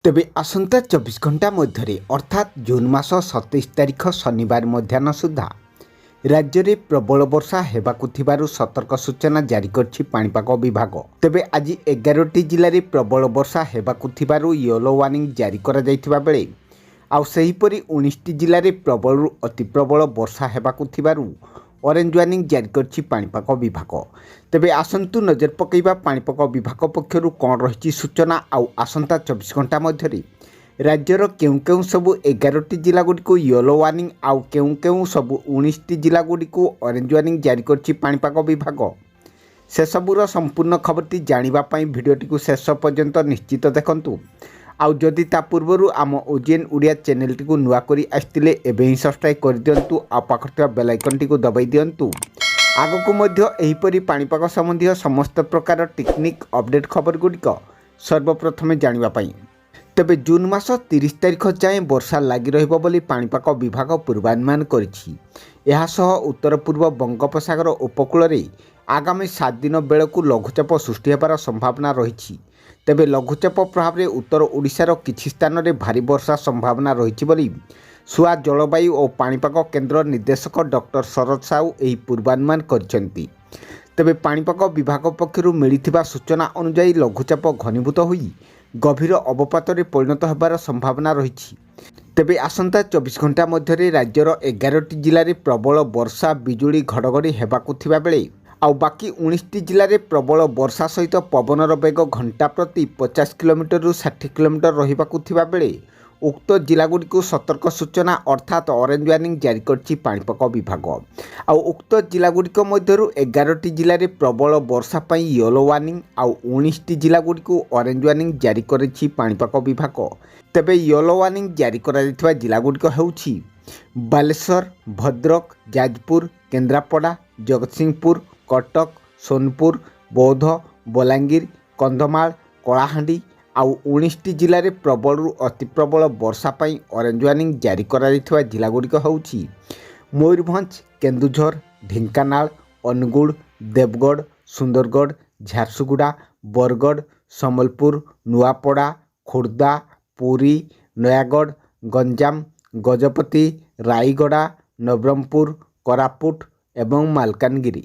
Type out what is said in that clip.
ତେବେ ଆସନ୍ତା 24 ଘଣ୍ଟା ମଧ୍ୟରେ ଅର୍ଥାତ୍ ଜୁନ୍ ମାସ 27 ତାରିଖ ଶନିବାର ମଧ୍ୟାହ୍ନ ସୁଦ୍ଧା ରାଜ୍ୟରେ ପ୍ରବଳ ବର୍ଷା ହେବାକୁ ଥିବାରୁ ସତର୍କ ସୂଚନା ଜାରି କରିଛି ପାଣିପାଗ ବିଭାଗ। ତେବେ ଆଜି 11ଟି ଜିଲ୍ଲାରେ ପ୍ରବଳ ବର୍ଷା ହେବାକୁ ଥିବାରୁ ୟେଲୋ ୱାର୍ଣ୍ଣିଂ ଜାରି କରାଯାଇଥିବା ବେଳେ ଆଉ ସେହିପରି 19ଟି ଜିଲ୍ଲାରେ ପ୍ରବଳରୁ ଅତି ପ୍ରବଳ ବର୍ଷା ହେବାକୁ ଥିବାରୁ ଅରେଞ୍ଜ ୱାର୍ଣ୍ଣିଂ ଜାରି କରିଛି ପାଣିପାଗ ବିଭାଗ। ତେବେ ଆସନ୍ତୁ ନଜର ପକାଇବା ପାଣିପାଗ ବିଭାଗ ପକ୍ଷରୁ କ'ଣ ରହିଛି ସୂଚନା ଆଉ ଆସନ୍ତା 24 ଘଣ୍ଟା ମଧ୍ୟରେ ରାଜ୍ୟର କେଉଁ କେଉଁ ସବୁ 11ଟି ଜିଲ୍ଲାଗୁଡ଼ିକୁ ୟେଲୋ ୱାର୍ଣ୍ଣିଂ ଆଉ କେଉଁ କେଉଁ ସବୁ 19ଟି ଜିଲ୍ଲାଗୁଡ଼ିକୁ ଅରେଞ୍ଜ ୱାର୍ଣ୍ଣିଂ ଜାରି କରିଛି ପାଣିପାଗ ବିଭାଗ। ସେସବୁର ସମ୍ପୂର୍ଣ୍ଣ ଖବରଟି ଜାଣିବା ପାଇଁ ଭିଡ଼ିଓଟିକୁ ଶେଷ ପର୍ଯ୍ୟନ୍ତ ନିଶ୍ଚିତ ଦେଖନ୍ତୁ। ଆଉ ଯଦି ତା ପୂର୍ବରୁ ଆମ ଓଜିଏନ୍ ଓଡ଼ିଆ ଚ୍ୟାନେଲଟିକୁ ନୂଆ କରି ଆସିଥିଲେ ଏବେ ହିଁ ସବସ୍କ୍ରାଇବ୍ କରିଦିଅନ୍ତୁ ଆଉ ପାଖରେ ଥିବା ବେଲ୍ ଆଇକନ୍ଟିକୁ ଦବାଇ ଦିଅନ୍ତୁ ଆଗକୁ ମଧ୍ୟ ଏହିପରି ପାଣିପାଗ ସମ୍ବନ୍ଧୀୟ ସମସ୍ତ ପ୍ରକାର ଟେକ୍ନିକ୍ ଅପଡେଟ୍ ଖବରଗୁଡ଼ିକ ସର୍ବପ୍ରଥମେ ଜାଣିବା ପାଇଁ। ତେବେ ଜୁନ୍ ମାସ 30 ତାରିଖ ଯାଏଁ ବର୍ଷା ଲାଗି ରହିବ ବୋଲି ପାଣିପାଗ ବିଭାଗ ପୂର୍ବାନୁମାନ କରିଛି। ଏହାସହ ଉତ୍ତର ପୂର୍ବ ବଙ୍ଗୋପସାଗର ଉପକୂଳରେ ଆଗାମୀ 7 ଦିନ ବେଳକୁ ଲଘୁଚାପ ସୃଷ୍ଟି ହେବାର ସମ୍ଭାବନା ରହିଛି। ତେବେ ଲଘୁଚାପ ପ୍ରଭାବରେ ଉତ୍ତର ଓଡ଼ିଶାର କିଛି ସ୍ଥାନରେ ଭାରୀ ବର୍ଷା ସମ୍ଭାବନା ରହିଛି ବୋଲି ସୁଆ ଜଳବାୟୁ ଓ ପାଣିପାଗ କେନ୍ଦ୍ର ନିର୍ଦ୍ଦେଶକ ଡକ୍ଟର ଶରଦ ସାହୁ ଏହି ପୂର୍ବାନୁମାନ କରିଛନ୍ତି। ତେବେ ପାଣିପାଗ ବିଭାଗ ପକ୍ଷରୁ ମିଳିଥିବା ସୂଚନା ଅନୁଯାୟୀ ଲଘୁଚାପ ଘନୀଭୂତ ହୋଇ ଗଭୀର ଅବପାତରେ ପରିଣତ ହେବାର ସମ୍ଭାବନା ରହିଛି। ତେବେ ଆସନ୍ତା 24 ଘଣ୍ଟା ମଧ୍ୟରେ ରାଜ୍ୟର 11ଟି ଜିଲ୍ଲାରେ ପ୍ରବଳ ବର୍ଷା ବିଜୁଳି ଘଡ଼ଘଡ଼ି ହେବାକୁ ଥିବା ବେଳେ ଆଉ ବାକି 19ଟି ଜିଲ୍ଲାରେ ପ୍ରବଳ ବର୍ଷା ସହିତ ପବନର ବେଗ ଘଣ୍ଟା ପ୍ରତି 50 କିଲୋମିଟରରୁ 60 କିଲୋମିଟର ରହିବାକୁ ଥିବା ବେଳେ ଉକ୍ତ ଜିଲ୍ଲାଗୁଡ଼ିକୁ ସତର୍କ ସୂଚନା ଅର୍ଥାତ୍ ଅରେଞ୍ଜ ୱାର୍ଣ୍ଣିଂ ଜାରି କରିଛି ପାଣିପାଗ ବିଭାଗ। ଆଉ ଉକ୍ତ ଜିଲ୍ଲାଗୁଡ଼ିକ ମଧ୍ୟରୁ 11ଟି ଜିଲ୍ଲାରେ ପ୍ରବଳ ବର୍ଷା ପାଇଁ ୟେଲୋ ୱାର୍ଣ୍ଣିଂ ଆଉ 19ଟି ଜିଲ୍ଲାଗୁଡ଼ିକୁ ଅରେଞ୍ଜ ୱାର୍ଣ୍ଣିଂ ଜାରି କରିଛି ପାଣିପାଗ ବିଭାଗ। ତେବେ ୟେଲୋ ୱାର୍ଣ୍ଣିଂ ଜାରି କରାଯାଇଥିବା ଜିଲ୍ଲାଗୁଡ଼ିକ ହେଉଛି ବାଲେଶ୍ୱର, ଭଦ୍ରକ, ଯାଜପୁର, କେନ୍ଦ୍ରାପଡ଼ା, ଜଗତସିଂହପୁର, କଟକ, ସୋନପୁର, ବୌଦ୍ଧ, ବଲାଙ୍ଗୀର, କନ୍ଧମାଳ, କଳାହାଣ୍ଡି ଆଉ 19ଟି ଜିଲ୍ଲାରେ ପ୍ରବଳରୁ ଅତି ପ୍ରବଳ ବର୍ଷା ପାଇଁ ଅରେଞ୍ଜ ୱାର୍ଣ୍ଣିଂ ଜାରି କରାଯାଇଥିବା ଜିଲ୍ଲାଗୁଡ଼ିକ ହେଉଛି ମୟୂରଭଞ୍ଜ, କେନ୍ଦୁଝର, ଢେଙ୍କାନାଳ, ଅନୁଗୁଳ, ଦେବଗଡ଼, ସୁନ୍ଦରଗଡ଼, ଝାରସୁଗୁଡ଼ା, ବରଗଡ଼, ସମ୍ବଲପୁର, ନୂଆପଡ଼ା, ଖୋର୍ଦ୍ଧା, ପୁରୀ, ନୟାଗଡ଼, ଗଞ୍ଜାମ, ଗଜପତି, ରାୟଗଡ଼ା, ନବରଙ୍ଗପୁର, କୋରାପୁଟ ଏବଂ ମାଲକାନଗିରି।